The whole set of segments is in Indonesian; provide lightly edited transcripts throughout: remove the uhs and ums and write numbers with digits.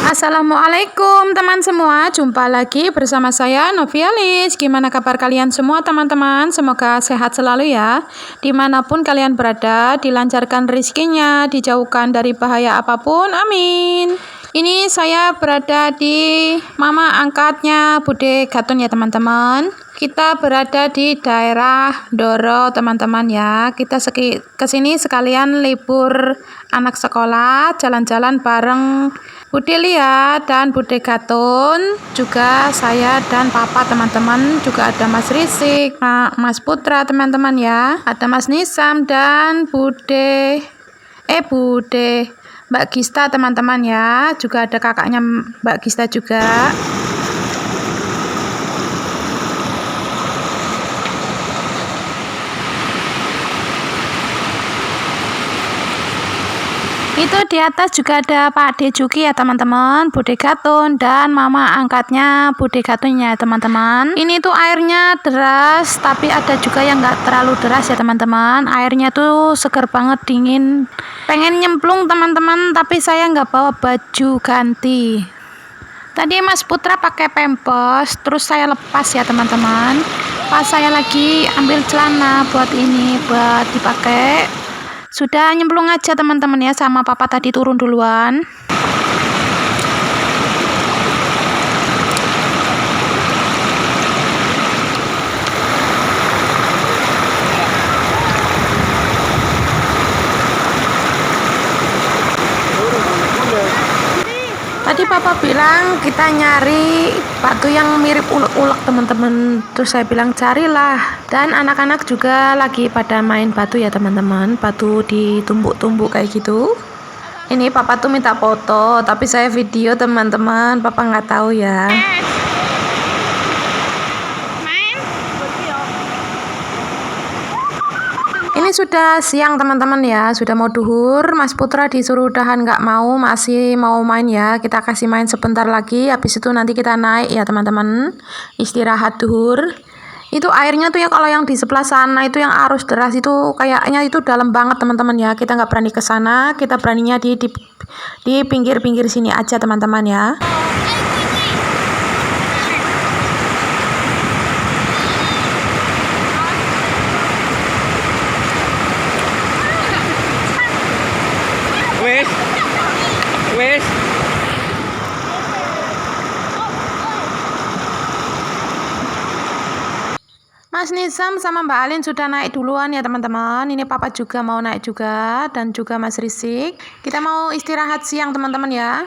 Assalamualaikum teman semua, jumpa lagi bersama saya Novialis. Gimana kabar kalian semua teman-teman? Semoga sehat selalu ya. Dimanapun kalian berada, dilancarkan rezekinya, dijauhkan dari bahaya apapun, amin. Ini saya berada di mama angkatnya Bude Gatun ya teman-teman. Kita berada di daerah Doro teman-teman ya. Kita kesini sekalian libur anak sekolah, jalan-jalan bareng Bude Lia dan Bude Gatun, juga saya dan papa teman-teman, juga ada Mas Risik, Mas Putra teman-teman ya, ada Mas Nisam dan Bude Mbak Gista teman-teman ya, juga ada kakaknya Mbak Gista juga. Itu di atas juga ada Pak De Juki ya teman-teman, Bude Gatun dan mama angkatnya Bude Gatunnya teman-teman. Ini tuh airnya deras, tapi ada juga yang nggak terlalu deras ya teman-teman. Airnya tuh seger banget, dingin. Pengen nyemplung teman-teman, tapi saya nggak bawa baju ganti. Tadi Mas Putra pakai pampers, terus saya lepas ya teman-teman. Pas saya lagi ambil celana buat dipakai. Sudah nyemplung aja teman-teman ya, sama papa tadi turun duluan. Tadi papa bilang kita nyari batu yang mirip ulek-ulek teman-teman. Terus saya bilang carilah. Dan anak-anak juga lagi pada main batu ya teman-teman. Batu ditumbuk-tumbuk kayak gitu. Ini papa tuh minta foto, tapi saya video teman-teman. Papa nggak tahu ya. Ini sudah siang teman-teman ya, sudah mau duhur. Mas Putra disuruh udahan, nggak mau, masih mau main ya. Kita kasih main sebentar lagi, habis itu nanti kita naik ya teman-teman, istirahat duhur. Itu airnya tuh ya, kalau yang di sebelah sana itu yang arus deras itu kayaknya itu dalam banget teman-teman ya. Kita nggak berani ke sana, kita beraninya di pinggir-pinggir sini aja teman-teman ya. Wes. Mas Nisam sama Mbak Alin sudah naik duluan ya teman-teman. Ini papa juga mau naik juga, dan juga Mas Risik. Kita mau istirahat siang teman-teman ya.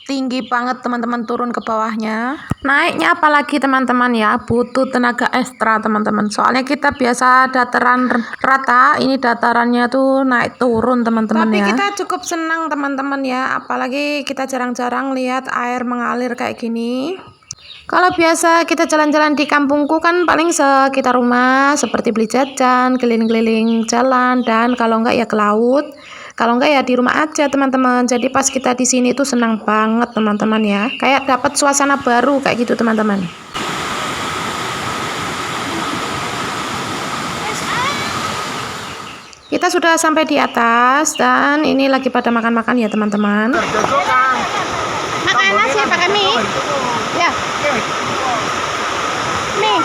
Tinggi banget teman-teman, turun ke bawahnya. Naiknya apalagi teman-teman ya, butuh tenaga ekstra teman-teman. Soalnya kita biasa dataran rata, ini datarannya tuh naik turun teman-teman ya. Tapi kita cukup senang teman-teman ya, apalagi kita jarang-jarang lihat air mengalir kayak gini. Kalau biasa kita jalan-jalan di kampungku kan paling sekitar rumah, seperti beli jajan, keliling-keliling jalan, dan kalau enggak ya ke laut. Kalau enggak ya di rumah aja teman-teman. Jadi pas kita di sini tuh senang banget teman-teman ya. Kayak dapat suasana baru kayak gitu teman-teman. Kita sudah sampai di atas dan ini lagi pada makan-makan ya teman-teman. Makan nasi pakai mie. Ya. Mie.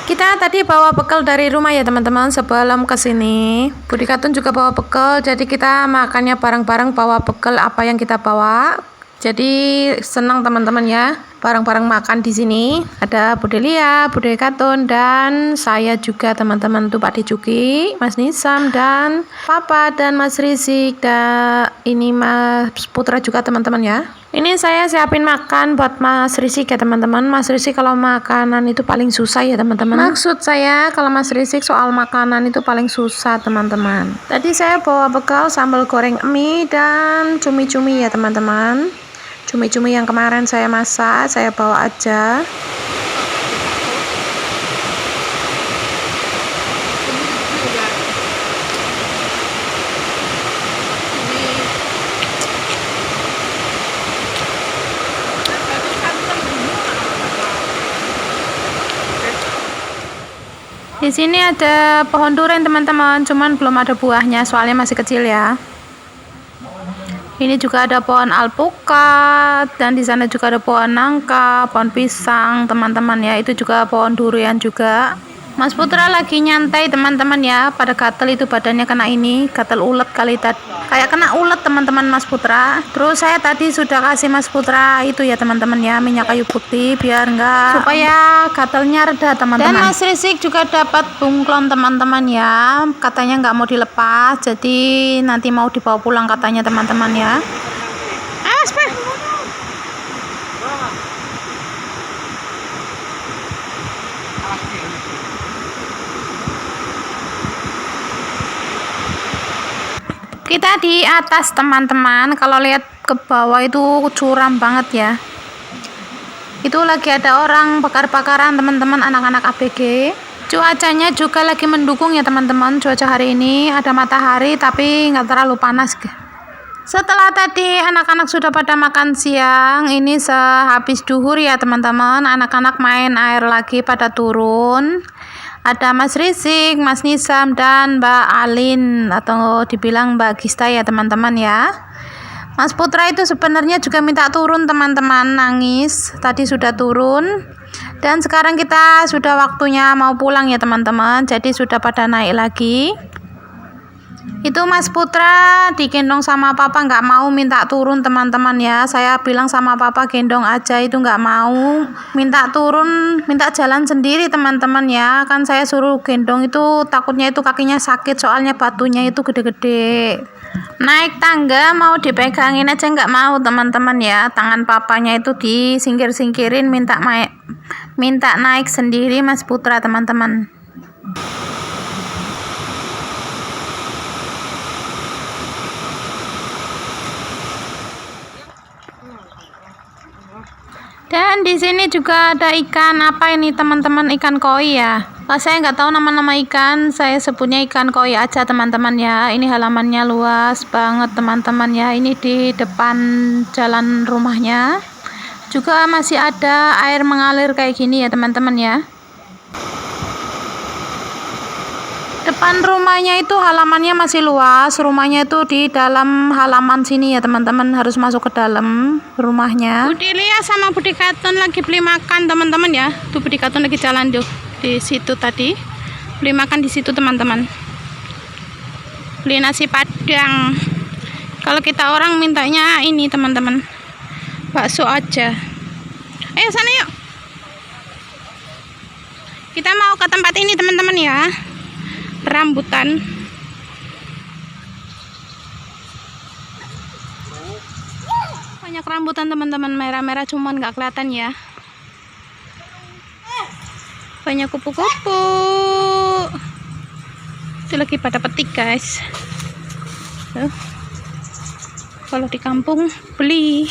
Kita tadi bawa bekal dari rumah ya teman-teman, sebelum kesini. Bude Gatun juga bawa bekal, jadi kita makannya bareng-bareng bawa bekal apa yang kita bawa. Jadi senang teman-teman ya, bareng-bareng makan di sini. Ada Bude Lia, Bude Gatun, dan saya juga teman-teman tuh Pak De Juki, Mas Nisam, dan Papa dan Mas Risik, dan ini Mas Putra juga teman-teman ya. Ini saya siapin makan buat Mas Risik ya teman-teman. Mas Risik kalau makanan itu paling susah ya teman-teman. Maksud saya kalau Mas Risik soal makanan itu paling susah teman-teman. Tadi saya bawa bekal sambal goreng mie dan cumi-cumi ya teman-teman. Cumi-cumi yang kemarin saya masak, saya bawa aja. Di sini ada pohon durian teman-teman, cuman belum ada buahnya soalnya masih kecil ya. Ini juga ada pohon alpukat, dan di sana juga ada pohon nangka, pohon pisang, teman-teman ya. Itu juga pohon durian juga. Mas Putra lagi nyantai, teman-teman ya. Pada gatel itu badannya kena ini, gatel ulet kali tadi. Kayak kena ulet, teman-teman, Mas Putra. Terus saya tadi sudah kasih Mas Putra itu ya, teman-teman ya, minyak kayu putih biar enggak, supaya gatelnya reda, teman-teman. Dan Mas Risik juga dapat bunglon, teman-teman ya. Katanya nggak mau dilepas, jadi nanti mau dibawa pulang katanya, teman-teman ya. Awas, Pak. Kita di atas, teman-teman. Kalau lihat ke bawah itu curam banget ya. Itu lagi ada orang bakar-bakaran, teman-teman, anak-anak ABG. Cuacanya juga lagi mendukung ya, teman-teman. Cuaca hari ini ada matahari tapi nggak terlalu panas. Setelah tadi anak-anak sudah pada makan siang, ini sehabis duhur ya, teman-teman. Anak-anak main air lagi pada turun. Ada Mas Risik, Mas Nisam, dan Mbak Alin, atau dibilang Mbak Gista ya, teman-teman ya. Mas Putra itu sebenarnya juga minta turun, teman-teman, nangis. Tadi sudah turun. Dan sekarang kita sudah waktunya mau pulang ya, teman-teman. Jadi sudah pada naik lagi. Itu Mas Putra digendong sama papa, nggak mau minta turun, teman-teman ya. Saya bilang sama papa gendong aja, itu nggak mau minta turun, minta jalan sendiri, teman-teman ya. Kan saya suruh gendong itu takutnya itu kakinya sakit, soalnya batunya itu gede-gede. Naik tangga mau dipegangin aja nggak mau, teman-teman ya. Tangan papanya itu disingkir-singkirin, minta naik sendiri Mas Putra, teman-teman. Dan di sini juga ada ikan apa ini, teman-teman, ikan koi ya. Saya nggak tahu nama-nama ikan, saya sebutnya ikan koi aja, teman-teman ya. Ini halamannya luas banget, teman-teman ya. Ini di depan jalan rumahnya. Juga masih ada air mengalir kayak gini ya, teman-teman ya. Depan rumahnya itu halamannya masih luas, rumahnya itu di dalam halaman sini ya, teman-teman, harus masuk ke dalam rumahnya. Budi Lia sama Budi Katun lagi beli makan, teman-teman ya. Tuh Budi Katun lagi jalan tuh di situ tadi. Beli makan di situ, teman-teman. Beli nasi padang. Kalau kita orang mintanya ini, teman-teman, bakso aja. Ayo sana yuk. Kita mau ke tempat ini, teman-teman ya. Rambutan. Banyak rambutan, teman-teman, merah-merah, cuman nggak kelihatan ya. Banyak kupu-kupu. Itu lagi pada petik, guys. Tuh. Kalau di kampung beli,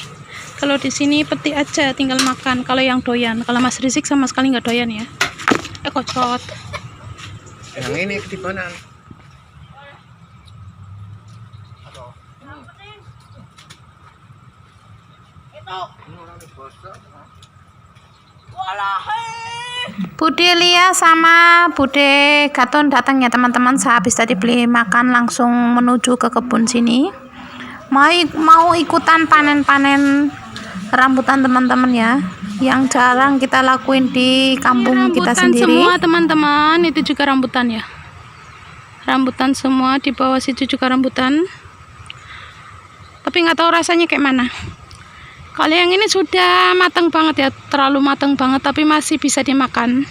kalau di sini petik aja, tinggal makan. Kalau yang doyan, kalau Mas Risik sama sekali nggak doyan ya. Kocot. Yang ini ketipanan. Bude Lia sama Bude Gaton datang ya, teman-teman. Sehabis tadi beli makan langsung menuju ke kebun sini. Mau ikutan panen-panen rambutan, teman-teman ya. Yang jarang kita lakuin di kampung kita sendiri. Semua, teman-teman, itu juga rambutan ya. Rambutan semua, di bawah situ juga rambutan. Tapi nggak tahu rasanya kayak mana. Kalau yang ini sudah matang banget ya, terlalu matang banget, tapi masih bisa dimakan.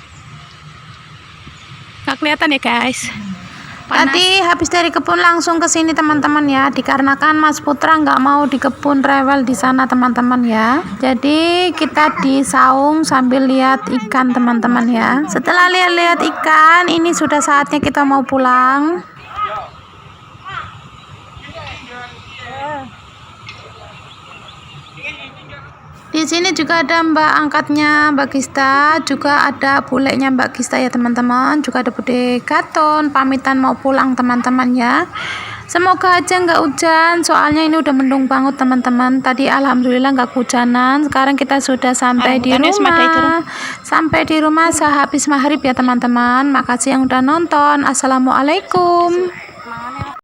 Nggak kelihatan ya, guys. Panas. Tadi habis dari kebun langsung ke sini, teman-teman ya, dikarenakan Mas Putra nggak mau di kebun rewel di sana, teman-teman ya. Jadi kita di saung sambil lihat ikan, teman-teman ya. Setelah lihat-lihat ikan, ini sudah saatnya kita mau pulang. Di sini juga ada mbak angkatnya Mbak Gista, juga ada buleknya Mbak Gista ya, teman-teman. Juga ada Bude Gaton, pamitan mau pulang, teman-teman ya. Semoga aja nggak hujan, soalnya ini udah mendung banget, teman-teman. Tadi alhamdulillah nggak hujanan. Sekarang kita sudah sampai di rumah. Sampai di rumah sehabis maghrib ya, teman-teman. Makasih yang udah nonton. Assalamualaikum.